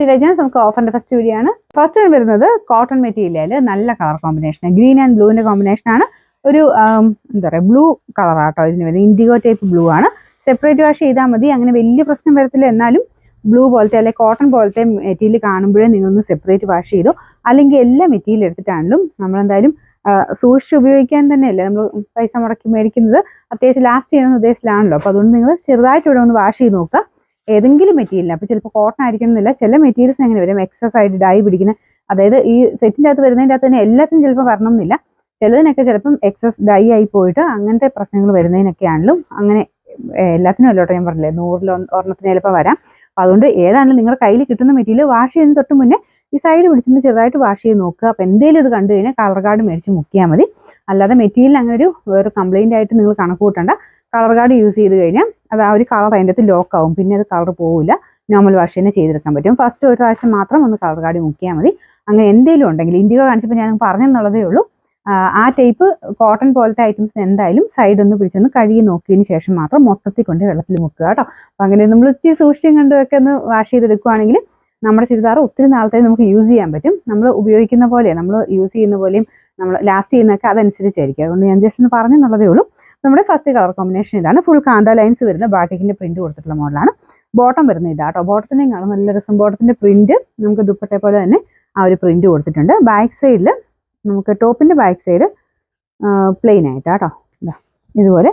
നമുക്ക് ഓഫറിന്റെ first video ആണ്. ഫസ്റ്റ് വരുന്നത് കോട്ടൺ മെറ്റീരിയലിൽ നല്ല കളർ കോമ്പിനേഷൻ, ഗ്രീൻ ആൻഡ് ബ്ലൂവിന്റെ കോമ്പിനേഷൻ ആണ്. ഒരു എന്താ പറയുക ബ്ലൂ കളറാട്ടോ ഇതിന് വരുന്നത്. ഇൻഡിഗോ ടൈപ്പ് ബ്ലൂ ആണ്. സെപ്പറേറ്റ് വാഷ് ചെയ്താൽ മതി, അങ്ങനെ വലിയ പ്രശ്നം വരത്തില്ല. എന്നാലും ബ്ലൂ പോലത്തെ അല്ലെങ്കിൽ കോട്ടൺ പോലത്തെ മെറ്റീരിയൽ കാണുമ്പോഴേ നിങ്ങളൊന്ന് സെപ്പറേറ്റ് വാഷ് ചെയ്തു. അല്ലെങ്കിൽ എല്ലാ മെറ്റീരിയൽ എടുത്തിട്ടാണെങ്കിലും നമ്മളെന്തായാലും സൂക്ഷിച്ച് ഉപയോഗിക്കാൻ തന്നെയല്ലേ നമ്മൾ പൈസ മുടക്കി മേടിക്കുന്നത്. അത്യാവശ്യം ലാസ്റ്റ് ചെയ്യണമെന്ന് ഉദ്ദേശത്തിലാണല്ലോ. അപ്പോൾ അതുകൊണ്ട് നിങ്ങൾ ചെറുതായിട്ട് ഇവിടെ ഒന്ന് വാഷ് ചെയ്ത് നോക്കുക. ഏതെങ്കിലും മെറ്റീരിയൽ, അപ്പോൾ ചിലപ്പോൾ കോട്ടൺ ആയിരിക്കണമെന്നില്ല. ചില മെറ്റീരിയൽസ് എങ്ങനെ വരും, എക്സസ് ആയിട്ട് ഡൈ പിടിക്കുന്ന, അതായത് ഈ സെറ്റിൻ്റെ അകത്ത് വരുന്നതിൻ്റെ അകത്ത് തന്നെ എല്ലാത്തിനും ചിലപ്പോൾ വരണമെന്നില്ല. ചിലതിനൊക്കെ ചിലപ്പം എക്സസ് ഡൈ ആയി പോയിട്ട് അങ്ങനത്തെ പ്രശ്നങ്ങൾ വരുന്നതിനൊക്കെ ആണെങ്കിലും, അങ്ങനെ എല്ലാത്തിനും അല്ലോട്ടോ ഞാൻ പറഞ്ഞില്ലേ, 100 ഒരെണ്ണത്തിന് ചിലപ്പോൾ വരാം. അപ്പോൾ അതുകൊണ്ട് ഏതാണെങ്കിലും നിങ്ങളുടെ കയ്യിൽ കിട്ടുന്ന മെറ്റീരിയൽ വാഷ് ചെയ്യുന്ന തൊട്ട് മുന്നേ ഈ സൈഡ് പിടിച്ചൊന്ന് ചെറുതായിട്ട് വാഷ് ചെയ്ത് നോക്കുക. അപ്പോൾ എന്തെങ്കിലും ഇത് കണ്ടു കഴിഞ്ഞാൽ കളർ കാർഡ് മേടിച്ച് മുക്കിയാൽ മതി. അല്ലാതെ മെറ്റീരിയൽ അങ്ങനെ ഒരു വേറെ കംപ്ലൈൻ്റ് ആയിട്ട് നിങ്ങൾ കണക്ക് കൂട്ടണ്ട. കളർ കാർഡ് യൂസ് ചെയ്ത് കഴിഞ്ഞാൽ അത് ആ ഒരു കളർ അതിൻ്റെ അകത്ത് ലോക്ക് ആവും, പിന്നെ അത് കളർ പോവില്ല. നോർമൽ വാഷ് തന്നെ ചെയ്തെടുക്കാൻ പറ്റും. ഫസ്റ്റ് ഒരു പ്രാവശ്യം മാത്രം ഒന്ന് കളർ കാർഡ് മുക്കിയാൽ മതി. അങ്ങനെ എന്തെങ്കിലും ഉണ്ടെങ്കിൽ, ഇൻഡിഗോ കാണിച്ചപ്പോൾ ഞാൻ പറഞ്ഞെന്നുള്ളതേ ഉള്ളൂ. ആ ടൈപ്പ് കോട്ടൺ പോലത്തെ ഐറ്റംസ് എന്തായാലും സൈഡ് ഒന്ന് പിടിച്ചൊന്ന് കഴുകി നോക്കിയതിന് ശേഷം മാത്രം മൊത്തത്തിൽ കൊണ്ട് വെള്ളത്തിൽ മുക്കുക കേട്ടോ. അപ്പം അങ്ങനെ നമ്മൾ ഇച്ചിരി സൂക്ഷിച്ചും കണ്ടുമൊക്കെ ഒന്ന് വാഷ് ചെയ്തെടുക്കുകയാണെങ്കിൽ നമ്മുടെ ചുരിദാർ ഒത്തിരി നാളത്തേക്ക് നമുക്ക് യൂസ് ചെയ്യാൻ പറ്റും. നമ്മൾ ഉപയോഗിക്കുന്ന പോലെ, നമ്മൾ യൂസ് ചെയ്യുന്ന പോലെയും നമ്മൾ ലാസ്റ്റ് ചെയ്യുന്നതൊക്കെ അതനുസരിച്ചായിരിക്കും. അതുകൊണ്ട് ഞാൻ ജസ്റ്റ് ഒന്ന് പറഞ്ഞെന്നുള്ളതേ ഉള്ളൂ. നമ്മുടെ ഫസ്റ്റ് കളർ കോമ്പിനേഷൻ ഇതാണ്. ഫുൾ കാന്ത ലൈൻസ് വരുന്ന ബാട്ടിക്കിന്റെ പ്രിന്റ് കൊടുത്തിട്ടുള്ള മോഡലാണ്. ബോട്ടം വരുന്നത് ഇതാട്ടോ. ബോട്ടത്തിൻ്റെയും കാണാൻ നല്ല രസം. ബോട്ടത്തിന്റെ പ്രിന്റ് നമുക്ക് ദുപ്പട്ടെ പോലെ തന്നെ ആ ഒരു പ്രിന്റ് കൊടുത്തിട്ടുണ്ട്. ബാക്ക് സൈഡിൽ നമുക്ക് ടോപ്പിന്റെ ബാക്ക് സൈഡ് പ്ലെയിൻ ആയിട്ടാട്ടോ, ഇതുപോലെ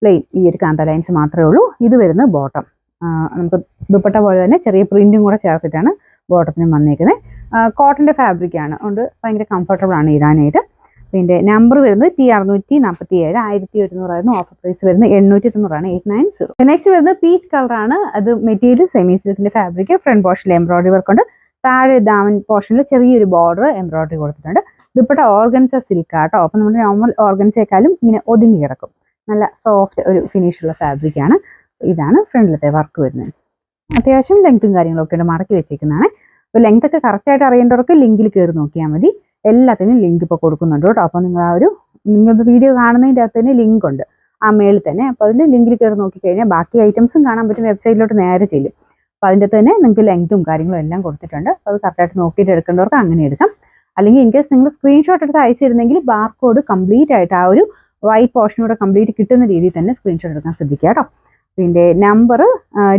പ്ലെയിൻ ഈ ഒരു കാന്ത ലൈൻസ് മാത്രമേ ഉള്ളൂ. ഇത് വരുന്നത് ബോട്ടം. നമുക്ക് ദുപ്പട്ട പോലെ തന്നെ ചെറിയ പ്രിന്റും കൂടെ ചേർത്തിട്ടാണ് ബോട്ടത്തിന് വന്നേക്കുന്നത്. കോട്ടന്റെ ഫാബ്രിക് ആണ്, അതുകൊണ്ട് ഭയങ്കര കംഫർട്ടബിൾ ആണ് ഇടാനായിട്ട്. പിന്നെ നമ്പർ വരുന്നത് T647, 1100 ഓഫർ പ്രൈസ് വരുന്നത് 890, 890. നെക്സ്റ്റ് വരുന്നത് പീച്ച് കളറാണ്. അത് മെറ്റീരിയൽ സെമി സിൽക്കിന്റെ ഫാബ്രിക്. ഫ്രണ്ട് പോർഷനിൽ എംബ്രോയിഡറി വർക്ക് ഉണ്ട്. താഴെ ദാമൻ പോർഷനിൽ ചെറിയൊരു ബോർഡർ എംബ്രോയിഡറി കൊടുത്തിട്ടുണ്ട്. ദുപ്പട്ട ഓർഗൻസ സിൽക്ക് ആട്ടോ. അപ്പം നമ്മുടെ നോർമൽ ഓർഗൻസേക്കാളും ഇങ്ങനെ ഒതുങ്ങി കിടക്കും. നല്ല സോഫ്റ്റ് ഒരു ഫിനിഷുള്ള ഫാബ്രിക് ആണ്. ഇതാണ് ഫ്രണ്ടിലത്തെ വർക്ക് വരുന്നത്. അത്യാവശ്യം ലെങ്ത്തും കാര്യങ്ങളൊക്കെ ഉണ്ട്, മടക്കി വെച്ചേക്കുന്നതാണ്. അപ്പോൾ ലെങ്ത് ഒക്കെ കറക്റ്റായിട്ട് അറിയേണ്ടവർക്ക് ലിങ്കിൽ കയറി നോക്കിയാൽ മതി. എല്ലാത്തിനും ലിങ്ക് ഇപ്പോൾ കൊടുക്കുന്നുണ്ട് കേട്ടോ. അപ്പോൾ നിങ്ങൾ ആ ഒരു നിങ്ങളുടെ വീഡിയോ കാണുന്നതിൻ്റെ അകത്ത് തന്നെ ലിങ്ക് ഉണ്ട് ആ മേളിൽ തന്നെ. അപ്പോൾ അതിൽ ലിങ്കിൽ കയറി നോക്കിക്കഴിഞ്ഞാൽ ബാക്കി ഐറ്റംസും കാണാൻ പറ്റും. വെബ്സൈറ്റിലോട്ട് നേരെ ചെല്ലും. അപ്പോൾ അതിൻ്റെ തന്നെ നിങ്ങൾക്ക് ലെങ്ത്തും കാര്യങ്ങളും എല്ലാം കൊടുത്തിട്ടുണ്ട്. അപ്പോൾ അത് കറക്റ്റായിട്ട് നോക്കിയിട്ട് എടുക്കേണ്ടവർക്ക് അങ്ങനെ എടുക്കാം. അല്ലെങ്കിൽ ഇൻ കേസ് നിങ്ങൾ സ്ക്രീൻഷോട്ട് എടുത്ത് അയച്ചിരുന്നെങ്കിൽ ബാർകോഡ് കംപ്ലീറ്റ് ആയിട്ട് ആ ഒരു വൈറ്റ് പോർഷനോടെ കംപ്ലീറ്റ് കിട്ടുന്ന രീതിയിൽ തന്നെ സ്ക്രീൻഷോട്ട് എടുക്കാൻ ശ്രദ്ധിക്കുക കേട്ടോ. പിന്നെ നമ്പർ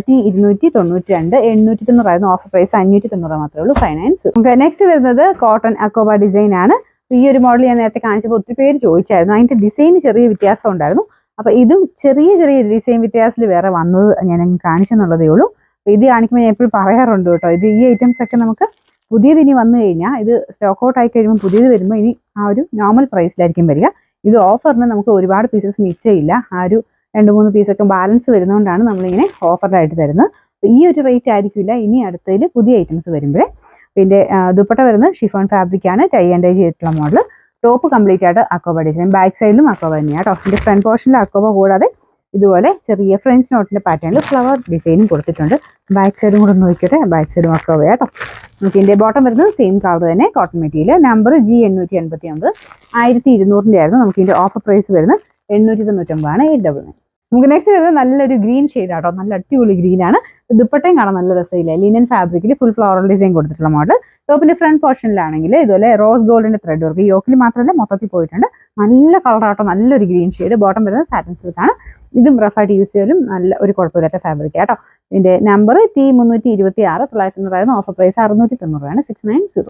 T292, 890 ഓഫർ പ്രൈസ് 590 മാത്രമേ ഉള്ളൂ, 590. നെക്സ്റ്റ് വരുന്നത് കോട്ടൺ അക്കോബ ഡിസൈൻ ആണ്. ഈ ഒരു മോഡൽ ഞാൻ നേരത്തെ കാണിച്ചപ്പോൾ ഒത്തിരി പേര് ചോദിച്ചായിരുന്നു. അതിൻ്റെ ഡിസൈൻ ചെറിയ വ്യത്യാസം ഉണ്ടായിരുന്നു. അപ്പോൾ ഇതും ചെറിയ ചെറിയ ഡിസൈൻ വ്യത്യാസത്തിൽ വേറെ വന്നത് ഞാൻ കാണിച്ചെന്നുള്ളതേ ഉള്ളൂ. അപ്പോൾ ഇത് കാണിക്കുമ്പോൾ ഞാൻ എപ്പോഴും പറയാറുണ്ട് കേട്ടോ, ഇത് ഈ ഐറ്റംസ് ഒക്കെ നമുക്ക് പുതിയത് ഇനി വന്നു കഴിഞ്ഞാൽ, ഇത് സ്റ്റോക്ക് ഔട്ട് ആയി കഴിയുമ്പോൾ പുതിയത് വരുമ്പോൾ ഇനി ആ ഒരു നോർമൽ പ്രൈസിലായിരിക്കും വരിക. ഇത് ഓഫറിന് നമുക്ക് ഒരുപാട് പീസസ് മിച്ചമില്ല. ആ ഒരു 2-3 പീസൊക്കെ ബാലൻസ് വരുന്നതുകൊണ്ടാണ് നമ്മളിങ്ങനെ ഓഫറിലായിട്ട് തരുന്നത്. ഈ ഒരു റേറ്റ് ആയിരിക്കില്ല ഇനി അടുത്തതിൽ പുതിയ ഐറ്റംസ് വരുമ്പോഴേ. പിന്നെ ദുപ്പട്ട വരുന്നത് ഷിഫോൺ ഫാബ്രിക് ആണ്, ടൈ ആൻഡ് ഡൈ ചെയ്തിട്ടുള്ള മോഡൽ. ടോപ്പ് കംപ്ലീറ്റ് ആയിട്ട് അക്കോബ ഡിസൈൻ. ബാക്ക് സൈഡിലും അക്കോബ തന്നെയാണ് കേട്ടോ. ഇതിൻ്റെ ഫ്രണ്ട് പോർഷനിൽ അക്കോബ കൂടാതെ ഇതുപോലെ ചെറിയ ഫ്രഞ്ച് നോട്ടിന്റെ പാറ്റേണിൽ ഫ്ലവർ ഡിസൈനും കൊടുത്തിട്ടുണ്ട്. ബാക്ക് സൈഡും കൂടെ നോക്കിയിട്ട്, ബാക്ക് സൈഡും അക്കോബ കേട്ടോ. ഇതിൻ്റെ ബോട്ടം വരുന്നത് സെയിം കളർ തന്നെ, കോട്ടൺ മെറ്റീരിയൽ. നമ്പർ G889, 1200 ആയിരുന്നു. നമുക്ക് ഇതിൻ്റെ ഓഫർ പ്രൈസ് വരുന്നത് 899, 899. നമുക്ക് നെക്സ്റ്റ് വരുന്നത് നല്ലൊരു ഗ്രീൻ ഷെയ്ഡ് ആട്ടോ. നല്ല അടിപൊളി ഗ്രീൻ ആണ്. ദുപ്പട്ടയും കാണാൻ നല്ല രസമില്ല. ലിനൻ ഫാബ്രിക്കിൽ ഫുൾ ഫ്ലോറൽ ഡിസൈൻ കൊടുത്തിട്ടുള്ള മോഡൽ. ടോപ്പിന്റെ ഫ്രണ്ട് പോർഷനിലാണെങ്കിൽ ഇതുപോലെ റോസ് ഗോൾഡിന്റെ ത്രെഡ് വർക്ക്. യോക്കിൽ മാത്രമല്ല മൊത്തത്തിൽ പോയിട്ടുണ്ട്. നല്ല കളർ ആട്ടോ, നല്ലൊരു ഗ്രീൻ ഷെയ്ഡ്. ബോട്ടം വരുന്നത് സാറ്റിൻ സിൽക്ക് ആണ്. ഇതും റഫായിട്ട് യൂസ് ചെയ്താലും നല്ല ഒരു കുഴപ്പമില്ലാത്ത ഫാബ്രിക് ആട്ടോ. ഇതിന്റെ നമ്പർ T326, 990, ഓഫർ പ്രൈസ് 690, 690.